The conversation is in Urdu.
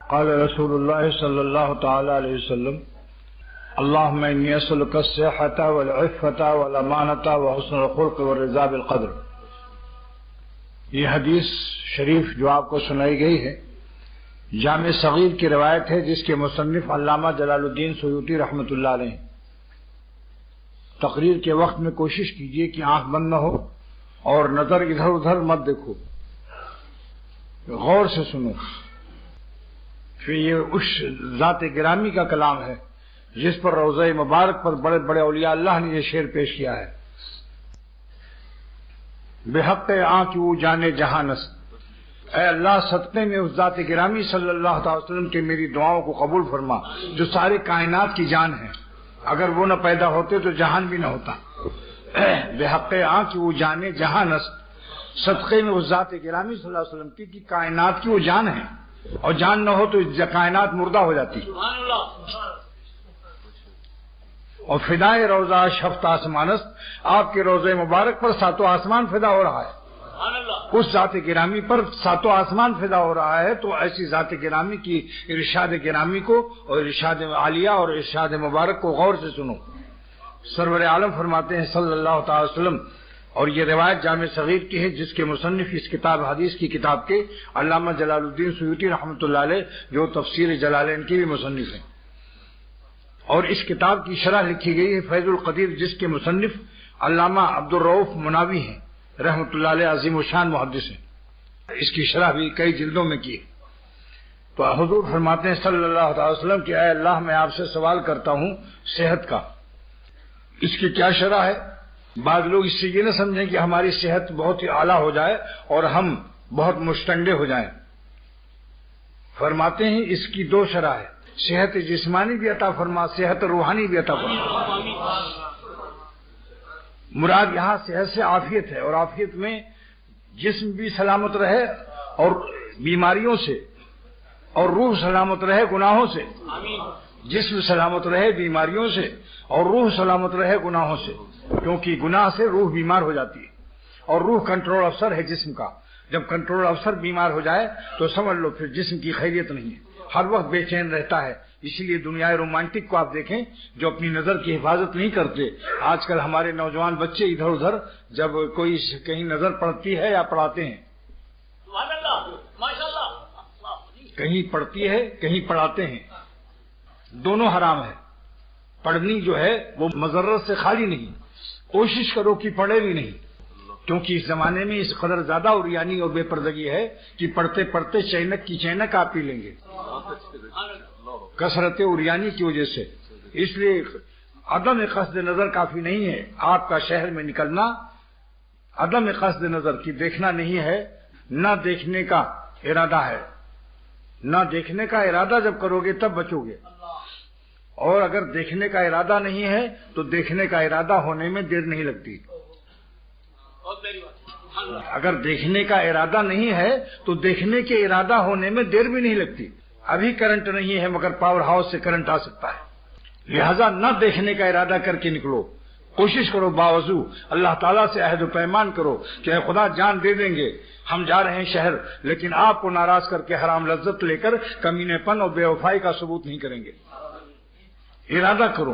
قال رسول اللہ صلی اللہ تعالی علیہ وسلم اللہم انی اسألک الصحۃ والعفۃ والامانۃ وحسن الخلق والرضا بالقدر. یہ حدیث شریف جو آپ کو سنائی گئی ہے جامع صغیر کی روایت ہے، جس کے مصنف علامہ جلال الدین سیوطی رحمۃ اللہ علیہ. تقریر کے وقت میں کوشش کیجیے کہ آنکھ بند نہ ہو اور نظر ادھر ادھر مت دیکھو، غور سے سنو. پھر یہ اس ذات گرامی کا کلام ہے جس پر روضہ مبارک پر بڑے بڑے اولیاء اللہ نے یہ شعر پیش کیا ہے. بے حق آنکھ وہ جانے جہانس، اے اللہ صدقے میں اس ذات گرامی صلی اللہ تعالی وسلم کے میری دعاؤں کو قبول فرما جو سارے کائنات کی جان ہے. اگر وہ نہ پیدا ہوتے تو جہان بھی نہ ہوتا. بے حق آنکھ وہ جانے جہانس، صدقے میں اس ذات گرامی صلی اللہ علیہ وسلم کی کائنات کی وہ جان ہے، اور جان نہ ہو تو کائنات مردہ ہو جاتی. اور فدائے روضہ شفت آسمانس، آپ کے روضہ مبارک پر ساتوں آسمان فدا ہو رہا ہے. اس ذات گرامی پر ساتوں آسمان فدا ہو رہا ہے. تو ایسی ذات گرامی کی ارشاد گرامی کو اور ارشاد عالیہ اور ارشاد مبارک کو غور سے سنو. سرور عالم فرماتے ہیں صلی اللہ تعالی وسلم، اور یہ روایت جامع صغیر کی ہے جس کے مصنف اس کتاب حدیث کی کتاب کے علامہ جلال الدین سیوطی رحمۃ اللہ علیہ، جو تفسیر جلالین کی بھی مصنف ہیں. اور اس کتاب کی شرح لکھی گئی ہے فیض القدیر، جس کے مصنف علامہ عبد الرؤف مناوی ہیں رحمۃ اللہ علیہ، عظیم الشان محدث ہیں. اس کی شرح بھی کئی جلدوں میں کی ہے. تو حضور فرماتے ہیں صلی اللہ علیہ وسلم کہ اے اللہ میں آپ سے سوال کرتا ہوں صحت کا. اس کی کیا شرح ہے؟ بعض لوگ اس سے یہ نہ سمجھیں کہ ہماری صحت بہت ہی اعلیٰ ہو جائے اور ہم بہت مشتنڈے ہو جائیں. فرماتے ہیں اس کی دو شرح ہے، صحت جسمانی بھی عطا فرما، صحت روحانی بھی عطا فرما. مراد یہاں صحت سے عافیت ہے، اور عافیت میں جسم بھی سلامت رہے اور بیماریوں سے، اور روح سلامت رہے گناہوں سے. جسم سلامت رہے بیماریوں سے اور روح سلامت رہے گناہوں سے، کیونکہ گناہ سے روح بیمار ہو جاتی ہے، اور روح کنٹرول افسر ہے جسم کا. جب کنٹرول افسر بیمار ہو جائے تو سمجھ لو پھر جسم کی خیریت نہیں ہے، ہر وقت بے چین رہتا ہے. اسی لیے دنیا رومانٹک کو آپ دیکھیں جو اپنی نظر کی حفاظت نہیں کرتے. آج کل ہمارے نوجوان بچے ادھر ادھر جب کوئی کہیں نظر پڑتی ہے یا پڑھاتے ہیں، کہیں پڑھتی ہے کہیں پڑھاتے ہیں، دونوں حرام ہے. پڑھنی جو ہے وہ مضرت سے خالی نہیں، کوشش کرو کہ پڑھے بھی نہیں، کیونکہ اس زمانے میں اس قدر زیادہ عریانی اور بے پردگی ہے کہ پڑھتے پڑھتے چینک کی چینک آپ پی لیں گے کثرت عریانی کی وجہ سے. اس لیے عدم قصد نظر کافی نہیں ہے. آپ کا شہر میں نکلنا عدم قصد نظر کی دیکھنا نہیں ہے، نہ دیکھنے کا ارادہ ہے. نہ دیکھنے کا ارادہ جب کرو گے تب بچو گے، اور اگر دیکھنے کا ارادہ نہیں ہے تو دیکھنے کا ارادہ ہونے میں دیر نہیں لگتی. اگر دیکھنے کا ارادہ نہیں ہے تو دیکھنے کے ارادہ ہونے میں دیر بھی نہیں لگتی. ابھی کرنٹ نہیں ہے مگر پاور ہاؤس سے کرنٹ آ سکتا ہے. لہذا نہ دیکھنے کا ارادہ کر کے نکلو، کوشش کرو باوضو اللہ تعالیٰ سے عہد و پیمان کرو کہ اے خدا جان دے دیں گے، ہم جا رہے ہیں شہر، لیکن آپ کو ناراض کر کے حرام لذت لے کر کمینے پن اور بے وفائی کا ثبوت نہیں کریں گے. ارادہ کرو.